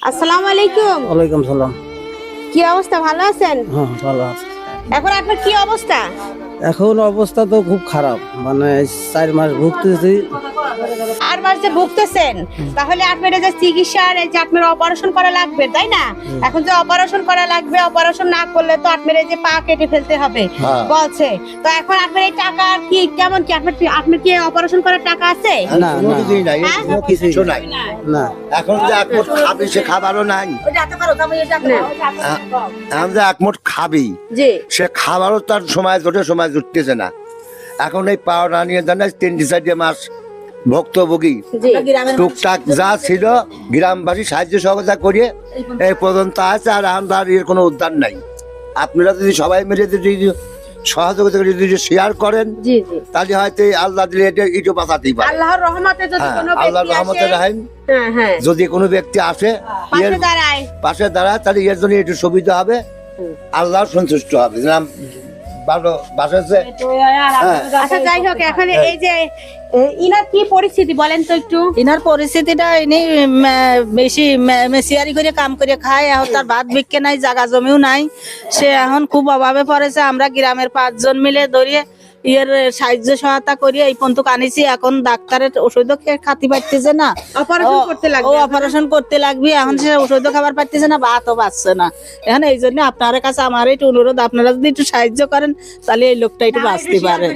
আসসালামু আলাইকুম। ওয়ালাইকুম সালাম। কি অবস্থা, ভালো আছেন? হ্যাঁ ভালো আছে। এখন আপনার কি অবস্থা? এখন অবস্থা তো খুব খারাপ, মানে 4 মাস ভুগতেছি। আর মাস যে ভুগতেছেন, তাহলে আপনার এই যে চিকিৎসার এই যে আপনার অপারেশন করা লাগবে, তাই না? এখন যে অপারেশন করা লাগবে, অপারেশন না করলে তো আপনার এই যে পা কেটে ফেলতে হবে বলছে। তো এখন আপনার এই টাকা কি কেমন কি আপনার কি অপারেশন করার টাকা আছে? না কিছুই নাই, কিছু নাই। না এখন যে এক মুঠ খাবি সে খাবারও নাই। এখন যে এক মুঠ খাবি জি, সে খাবারও তার সময় জুটতেছে না। এখন এই পাওনা নিয়ে জানাস 3-4 মাস ভুক্তভোগী জি। টুকটাক যা ছিল গ্রামবাসী সাহায্য সহযোগিতা করিয়ে এই পর্যন্ত আছে, আর আমরা এর কোনো উদ্ধার নাই। আপনারা যদি সবাই মিলে যদি সহযোগিতা করে যদি শেয়ার করেন, জি জি, তাহলে হয়তো এই আল্লাহ দিলে এটা ইটো বাঁচাতেই পারে। আল্লাহর রহমতে যদি কোনো আল্লাহর ব্যক্তি রহমতে আসে, রাখেন, হ্যাঁ হ্যাঁ, যদি কোনো ব্যক্তি আসে পাশে দাঁড়ায়, তাহলে এর জন্য একটু সুবিধা হবে, আল্লাহ সন্তুষ্ট হবে। ভালো বাসাচ্ছে। আচ্ছা যাই হোক, এখন এই যে ইনার কি পরিস্থিতি বলেন তো একটু। ইনার পরিস্থিতিটা ইনি বেশি মেসিয়ারি করে কাম করে খায়, এখন তার ভাত বিক্রি নাই, জায়গা জমিও নাই, সে এখন খুব অভাবে পড়েছে। আমরা গ্রামের 5 জন মিলে ধরিয়ে ইয়ের সাহায্য সহায়তা করি এই পর্যন্ত আনিছি। এখন ডাক্তারের ওষুধ খাতি পারতেছে না, অপারেশন করতে লাগবে, অপারেশন করতে লাগবে। এখন সে ওষুধ খাবার পারতেছে না, ভাতও পাচ্ছে না। এখন এই জন্য আপনার কাছে আমার একটু অনুরোধ, আপনারা যদি একটু সাহায্য করেন তাহলে এই লোকটা একটু বাঁচতে পারে।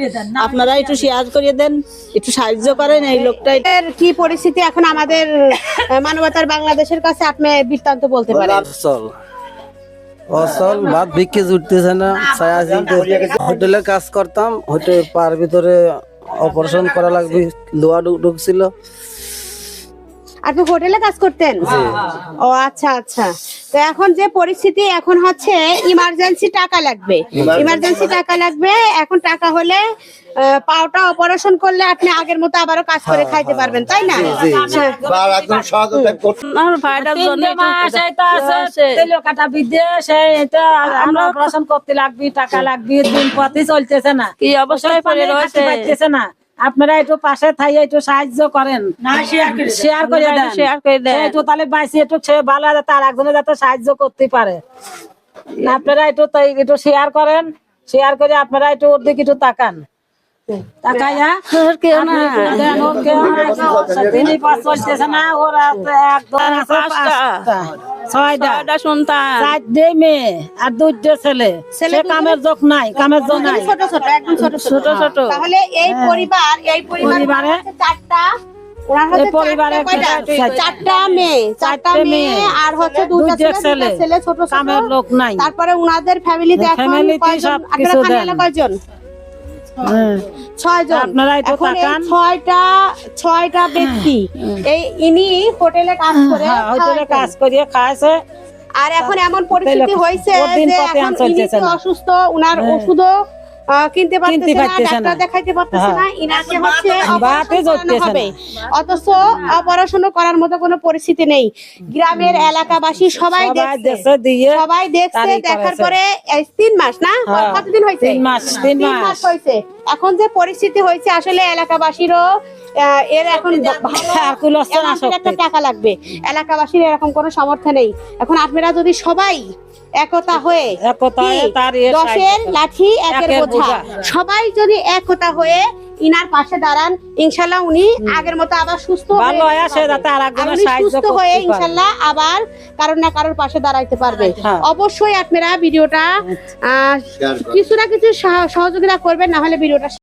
আপনারা একটু শেয়ার করে দেন, একটু সাহায্য করেন এই লোকটা। এর কি পরিস্থিতি এখন আমাদের মানবতার বাংলাদেশের কাছে আপনি বৃত্তান্ত বলতে পারেন? অসল ভাত বিক্রি জুটতেছে না। হোটেলে কাজ করতাম, হোটেল পার ভিতরে অপারেশন করা লাগবে, লোহা ঢুকছিল। আপনি হোটেলে কাজ করতেন? ও আচ্ছা আচ্ছা। তো এখন যে পরিস্থিতি, এখন হচ্ছে ইমার্জেন্সি টাকা লাগবে, ইমার্জেন্সি টাকা লাগবে। এখন টাকা হলে পাওটা অপারেশন করলে আপনি আগের মতো আবারও কাজ করে খাইতে পারবেন, তাই না? একদম সহযোগিতা করতে আমার ভাইটার জন্য আমরা অপারেশন করতে লাগবে, টাকা লাগবে, দিন পথই চলতেছে না, কি অবস্থায় পড়ে রয়েছে না। আপনারা একটু পাশে থাই একটু সাহায্য করেন, শেয়ার করে দেন একটু, তাহলে বাইসি একটু ভালো আছে, তার একজনে যাতে সাহায্য করতে পারে। আপনারা একটু শেয়ার করেন, শেয়ার করে আপনারা একটু ওর দিকে একটু তাকান, তাকাইয়া চলতেছে না। ওরা একদম 6টা সন্তান, 4 মেয়ে আর 2 ছেলে। কামের যোগ নাই, কামের যোগ নাই, ছোট ছোট, একদম ছোট ছোট ছোট। তাহলে এই পরিবারে 4টা, ওনার পরিবারে 4টা মেয়ে, 4টা মেয়ে আর হচ্ছে 2টা ছেলে, ছোট ছোট। কামের লোক নাই। তারপরে ওনাদের ফ্যামিলিতে এখন কয়জন? আপনারা ফ্যামিলিতে কয়জন? 6 জন। আপনারা একটু তাকান। 6টা ব্যক্তি এই ইনি হোটেলে কাজ করে, হোটেলে কাজ করিয়ে খাইছে। আর এখন এমন পরিস্থিতি হয়েছে যে এখন ইনি তো অসুস্থ, উনার ওষুধও কিনতে পারতেছে না, ডাক্তার দেখাইতে পারতেছে না, ইনাকে হচ্ছে অপারেশন হবে, অথচ অপারেশন করার মতো কোনো পরিস্থিতি নেই। গ্রামের এলাকাবাসী সবাই দেখছে, দেখার পরে 3 মাস না, কতদিন হয়েছে? 3 মাস হয়েছে। এখন যে পরিস্থিতি হয়েছে, আসলে এলাকাবাসীরও এর এখন একটা টাকা লাগবে, এলাকাবাসীর এরকম কোনো সামর্থ্য নেই। এখন আপনারা যদি সবাই একতা হয়ে, 10-এর লাঠি 1-এর বোঝা, সবাই যদি একতা হয়ে ইনার পাশে দাঁড়ান, ইনশাল্লাহ উনি আগের মতো আবার সুস্থ হয়ে ইনশাল্লাহ আবার কারোর না কারোর পাশে দাঁড়াইতে পারবে। অবশ্যই আপনারা ভিডিওটা কিছু না কিছু সহযোগিতা করবেন, না হলে ভিডিওটা